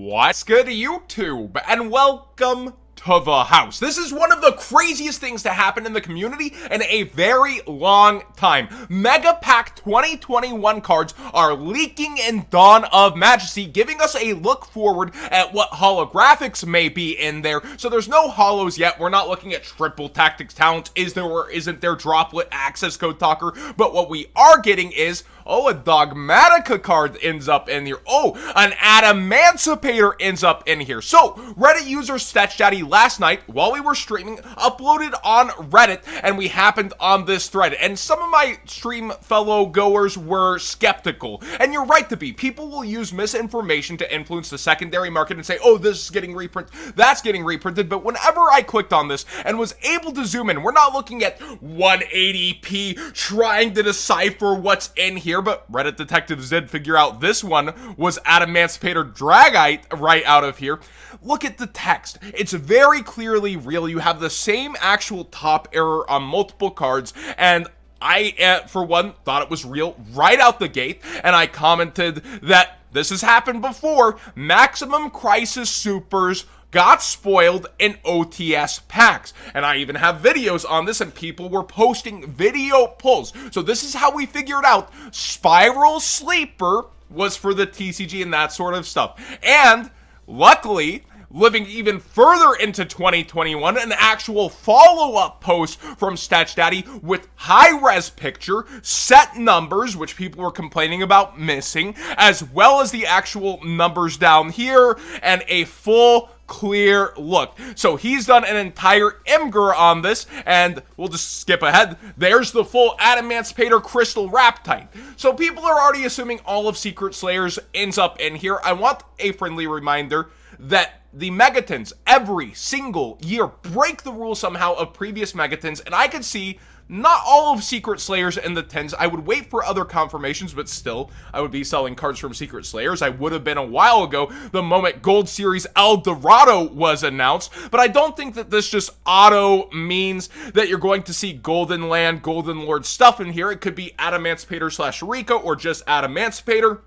What's good, YouTube? And welcome to the house. This is one of the craziest things to happen in the community in a very long time. Mega Pack 2021 cards are leaking in Dawn of Majesty, giving us a look forward at what holographics may be in there. So there's no holos yet. We're not looking at triple tactics talents. Is there or isn't there droplet access code talker? But what we are getting is, oh, a Dogmatika card ends up in here. Oh, an Adamancipator ends up in here. So Reddit user Masjesty last night, while we were streaming, uploaded on Reddit, and we happened on this thread. And some of my stream fellow goers were skeptical. And you're right to be. People will use misinformation to influence the secondary market and say, oh, this is getting reprinted, that's getting reprinted. But whenever I clicked on this and was able to zoom in, we're not looking at 180p trying to decipher what's in here, but Reddit detectives did figure out this one was Adamancipator Dragite right out of here. Look at the text. It's very clearly real. You have the same actual top error on multiple cards, and I, for one, thought it was real right out the gate, and I commented that this has happened before. Maximum Crisis Supers got spoiled in OTS packs, and I even have videos on this, and people were posting video pulls. So this is how we figured out Spiral Sleeper was for the TCG and that sort of stuff. And luckily, living even further into 2021, an actual follow-up post from Stetchdaddy with high-res picture, set numbers, which people were complaining about missing, as well as the actual numbers down here, and a full clear look. So he's done an entire Imgur on this, and we'll just skip ahead. There's the full Adamancipator Crystal Raptite. So people are already assuming all of Secret Slayers ends up in here. I want a friendly reminder that the Megatins every single year break the rules somehow of previous Megatins, and I could see not all of Secret Slayers in the 10s. I would wait for other confirmations, but still, I would be selling cards from Secret Slayers. I would have been a while ago the moment Gold Series El Dorado was announced, but I don't think that this just auto means that you're going to see Golden Land, Golden Lord stuff in here. It could be Adamancipator / Rika or just Adamancipator.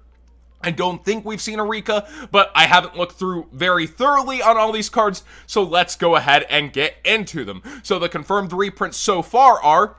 I don't think we've seen a Rika, but I haven't looked through very thoroughly on all these cards, so let's go ahead and get into them. So the confirmed reprints so far are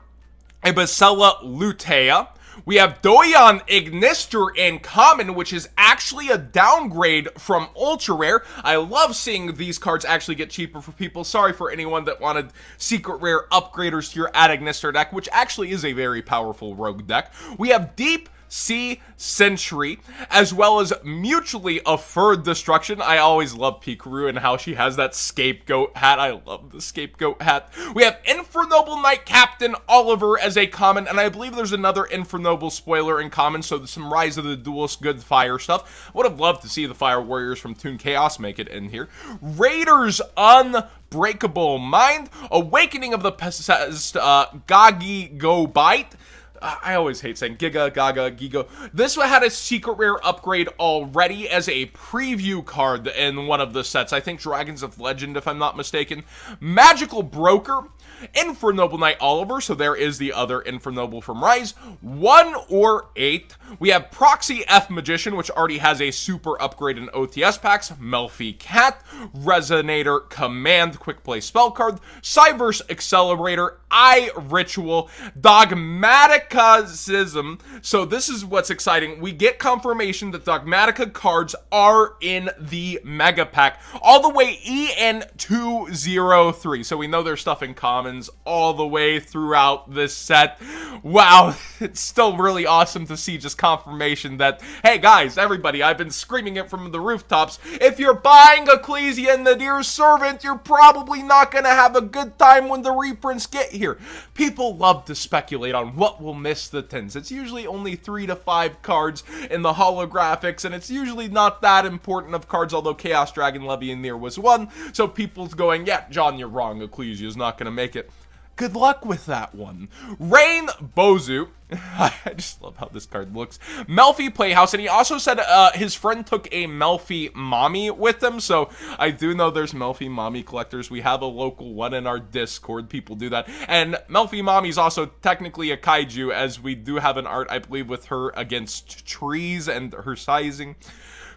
a Basella Lutea. We have Doyan Ignister in common, which is actually a downgrade from ultra rare. I love seeing these cards actually get cheaper for people. Sorry for anyone that wanted secret rare upgraders to your Ad Ignister deck, which actually is a very powerful rogue deck. We have Deep Sea Century, as well as Mutually Affirmed Destruction. I always love Pikaru and how she has that scapegoat hat. I love the scapegoat hat. We have Infernoble Knight Captain Oliver as a common, and I believe there's another Infernoble spoiler in common, so there's some Rise of the Duelist good fire stuff. Would have loved to see the Fire Warriors from Toon Chaos make it in here. Raiders Unbreakable Mind, Awakening of the Possessed Gagi Go Bite. I always hate saying Giga, Gaga, Gigo. This one had a secret rare upgrade already as a preview card in one of the sets. I think Dragons of Legend, if I'm not mistaken. Magical Broker, Infernoble Knight Oliver, so there is the other Infernoble from Rise. 1 or 8. We have Proxy F Magician, which already has a super upgrade in OTS packs. Melfi Cat, Resonator Command, quick play spell card. Cyverse Accelerator, Eye Ritual, Dogmatika Sism. So this is what's exciting. We get confirmation that Dogmatika cards are in the Mega Pack, all the way EN203. So we know there's stuff in commons all the way throughout this set. Wow, it's still really awesome to see just confirmation that, hey guys, everybody, I've been screaming it from the rooftops. If you're buying Ecclesia and the Dear Servant, you're probably not going to have a good time when the reprints get here. People love to speculate on what will miss the 10s. It's usually only 3 to 5 cards in the holographics, and it's usually not that important of cards, although Chaos Dragon Levianeer was one. So people's going, yeah, John, you're wrong. Ecclesia is not going to make it. Good luck with that one. Rain Bozu. I just love how this card looks. Melfi Playhouse, and he also said his friend took a Melfi Mommy with him, so I do know there's Melfi Mommy collectors. We have a local one in our Discord. People do that. And Melfi Mommy is also technically a kaiju, as we do have an art, I believe, with her against trees and her sizing.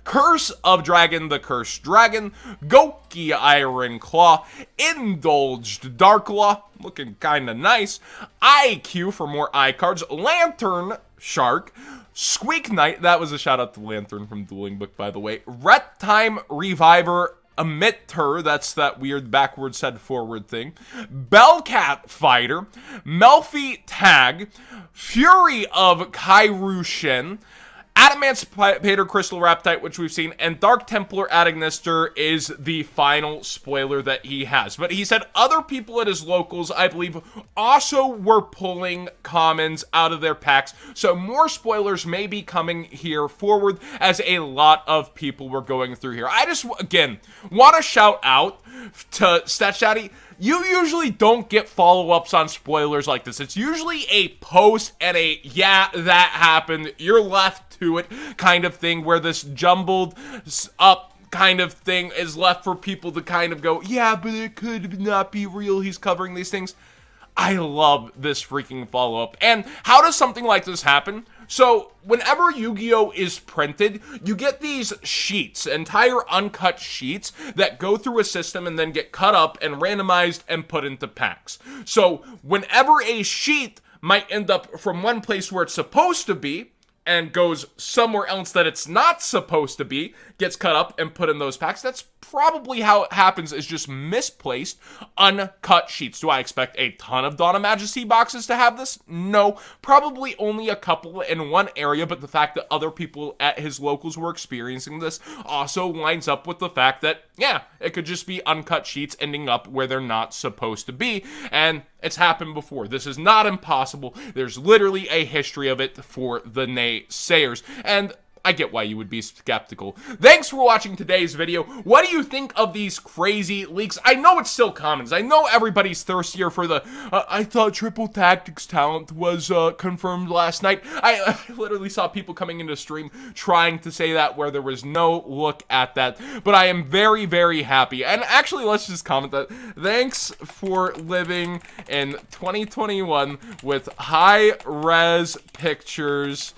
Curse of Dragon, the Cursed Dragon, Goki Iron Claw, Indulged Dark Law, looking kinda nice, IQ for more eye cards, Lantern Shark, Squeak Knight, that was a shout out to Lantern from Dueling Book, by the way, Ret Time Reviver, Emitter, that's that weird backwards head forward thing, Bellcat Fighter, Melfi Tag, Fury of Kairushin, Adamancipator Crystal Raptite, which we've seen, and Dark Templar Adagnister is the final spoiler that he has. But he said other people at his locals, I believe, also were pulling commons out of their packs, so more spoilers may be coming here forward as a lot of people were going through here. I just, again, want to shout out to Statchatty. You usually don't get follow-ups on spoilers like this. It's usually a post and a, yeah, that happened, you're left to it kind of thing, where this jumbled up kind of thing is left for people to kind of go, yeah, but it could not be real, he's covering these things. I love this freaking follow-up. And how does something like this happen? So, whenever Yu-Gi-Oh! Is printed, you get these sheets, entire uncut sheets, that go through a system and then get cut up and randomized and put into packs. So, whenever a sheet might end up from one place where it's supposed to be, and goes somewhere else that it's not supposed to be, gets cut up and put in those packs. That's probably how it happens, is just misplaced, uncut sheets. Do I expect a ton of Dawn of Majesty boxes to have this? No. Probably only a couple in one area, but the fact that other people at his locals were experiencing this also lines up with the fact that, yeah, it could just be uncut sheets ending up where they're not supposed to be, and it's happened before. This is not impossible. There's literally a history of it for the naysayers, and I get why you would be skeptical. Thanks for watching today's video. What do you think of these crazy leaks? I know it's still commons. I know everybody's thirstier for the, I thought Triple Tactics talent was confirmed last night. I literally saw people coming into stream trying to say that where there was no look at that. But I am very, very happy. And actually, let's just comment that. Thanks for living in 2021 with high-res pictures,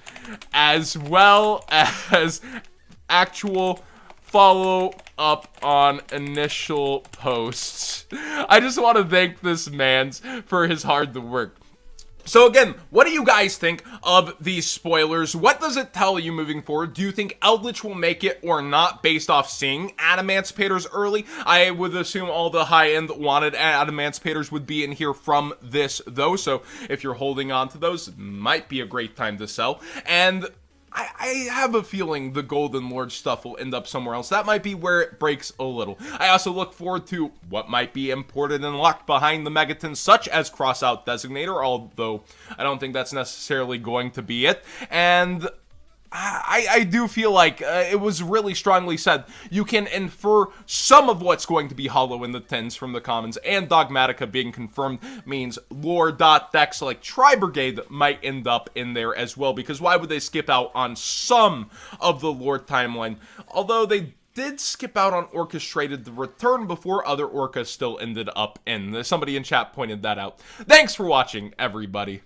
as well as actual follow up on initial posts. I just want to thank this man for his hard work. So again, what do you guys think of these spoilers? What does it tell you moving forward? Do you think Eldritch will make it or not based off seeing Adamancipators early? I would assume all the high-end wanted Adamancipators would be in here from this though, so if you're holding on to those, might be a great time to sell. And I have a feeling the Golden Lord stuff will end up somewhere else. That might be where it breaks a little. I also look forward to what might be imported and locked behind the Megatin, such as Crossout Designator, although I don't think that's necessarily going to be it. And I do feel like it was really strongly said. You can infer some of what's going to be hollow in the tins from the commons, and Dogmatika being confirmed means lore decks like Tri-Brigade might end up in there as well, because why would they skip out on some of the lore timeline? Although they did skip out on Orchestrated the Return before other Orcas still ended up in. Somebody in chat pointed that out. Thanks for watching, everybody.